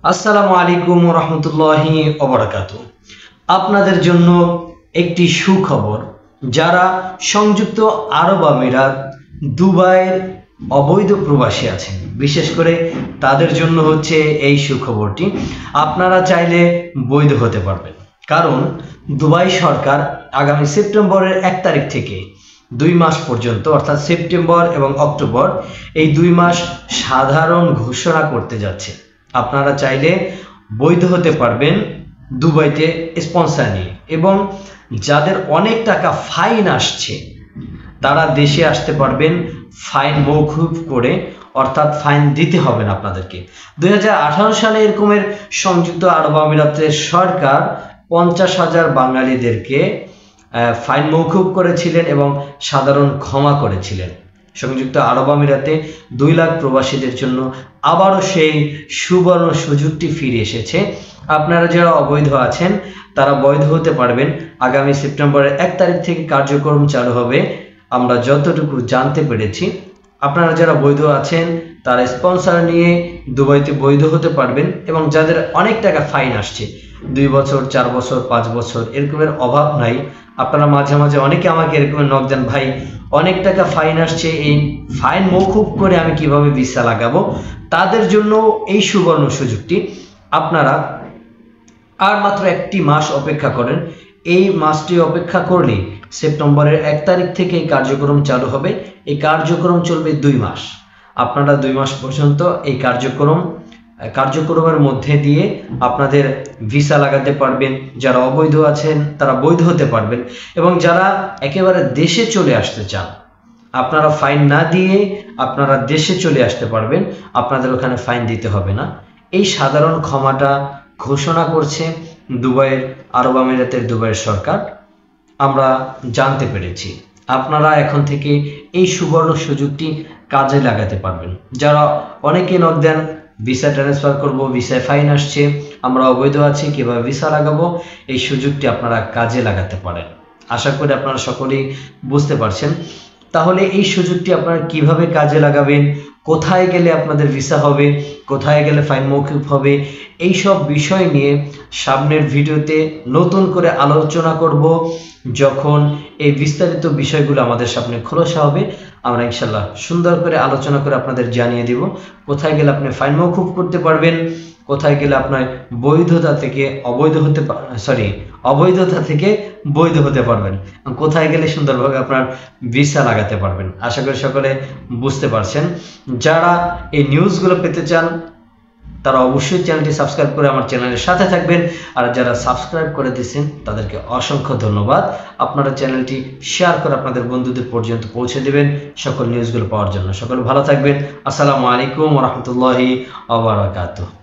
আসসালামু আলাইকুম ওয়া রাহমাতুল্লাহি ওয়া বারাকাতুহু। আপনাদের জন্য একটি সুখবর। যারা সংযুক্ত আরব আমিরাত দুবাইয়ের অবৈধ প্রবাসী আছেন, বিশেষ করে তাদের জন্য হচ্ছে এই সুখবরটি। আপনারা চাইলে বৈধ হতে পারবেন, কারণ দুবাই সরকার আগামী সেপ্টেম্বরের 1 তারিখ থেকে 2 মাস পর্যন্ত, অর্থাৎ সেপ্টেম্বর এবং অক্টোবর, এই 2 মাস সাধারণ ঘোষণা করতে যাচ্ছে। আপনারা চাইলে বৈধ হতে পারবেন দুবাইতে স্পন্সর নিয়ে, এবং যাদের অনেক টাকা ফাইন আসছে তারা দেশে আসতে পারবেন ফাইন মওকুফ করে, অর্থাৎ ফাইন দিতে হবে না আপনাদেরকে। 2018 সালে এরকমের সংযুক্ত আরব আমিরাতের সরকার 50,000 বাঙালিদেরকে ফাইন মওকুফ করেছিলেন এবং সাধারণ ক্ষমা করেছিলেন। সংযুক্ত আরব আমিরাতে 2 লাখ প্রবাসীদের জন্য আবারও সেই সুবর্ণ সুযোগটি ফিরে এসেছে। আপনারা যারা অবৈধ আছেন তারা বৈধ হতে পারবেন। আগামী সেপ্টেম্বরের 1 তারিখ থেকে কার্যক্রম চালু হবে, আমরা যতটুকু জানতে পেরেছি। আপনারা যারা বৈধ আছেন তারা স্পন্সর নিয়ে দুবাইতে বৈধ হতে পারবেন, এবং যাদের অনেক টাকা ফাইন আসছে, 2 বছর 4 বছর 5 বছর এরকমের অভাব নাই। আপনারা মাঝে মাঝে অনেকে আমাকে এরকমের নক দেন, ভাই অনেক টাকা ফাইন আসছে, এই ফাইন মওকুফ করে আমি কিভাবে ভিসা লাগাবো। তাদের জন্য এই সুবর্ণ সুযোগটি। আপনারা আর মাত্র 1টি মাস অপেক্ষা করেন। এই মাসটি অপেক্ষা করলে সেপ্টেম্বরের 1 তারিখ থেকে এই কার্যক্রম চালু হবে। এই কার্যক্রম চলবে 2 মাস। আপনারা 2 মাস পর্যন্ত এই কার্যক্রমের মধ্যে দিয়ে আপনাদের ভিসা লাগাতে পারবেন। যারা অবৈধ আছেন তারা বৈধ হতে পারবেন, এবং যারা একেবারে দেশে চলে আসতে চান, আপনারা ফাইন না দিয়ে আপনারা দেশে চলে আসতে পারবেন। আপনাদের ওখানে ফাইন দিতে হবে না। এই সাধারণ ক্ষমাটা ঘোষণা করছে দুবাইয়ের আরব আমিরাতের দুবাইয়ের সরকার, আমরা জানতে পেরেছি। আপনারা এখন থেকে এই সুবর্ণ সুযোগটি কাজে লাগাতে পারবেন। যারা অনেকে নক দেন, ভিসা ট্রান্সফার করব, ভিসায় ফাইন আসছে, আমরা অবৈধ আছি, কিভাবে ভিসা লাগাবো, এই সুযোগটি আপনারা কাজে লাগাতে পারেন। আশা করি আপনারা সকলেই বুঝতে পারছেন। তাহলে এই সুযোগটি আপনারা কিভাবে কাজে লাগাবেন, কোথায় গেলে আপনাদের ভিসা হবে, কোথায় গেলে ফাইন মওকুফ হবে, এই সব বিষয় নিয়ে সামনের ভিডিওতে নতুন করে আলোচনা করব। যখন এই বিস্তারিত বিষয়গুলো আমাদের সামনে খোলাসা হবে, আমরা ইনশাল্লাহ সুন্দর করে আলোচনা করে আপনাদের জানিয়ে দিব কোথায় গেলে আপনি ফাইন মওকুফ করতে পারবেন, কোথায় গেলে আপনার অবৈধতা থেকে বৈধ হতে পারবেন, কোথায় গেলে সুন্দরভাবে আপনার ভিসা লাগাতে পারবেন। আশা করি সকলে বুঝতে পারছেন। যারা এই নিউজগুলো পেতে চান তারা অবশ্যই চ্যানেলটি সাবস্ক্রাইব করে আমার চ্যানেলের সাথে থাকবেন। আর যারা সাবস্ক্রাইব করে দিয়েছেন তাদেরকে অসংখ্য ধন্যবাদ। আপনারা চ্যানেলটি শেয়ার করে আপনাদের বন্ধুদের পর্যন্ত পৌঁছে দেবেন সকল নিউজগুলো পাওয়ার জন্য। সকলে ভালো থাকবেন। আসসালামু আলাইকুম ওয়া রাহমাতুল্লাহি ওয়া বারাকাতুহু।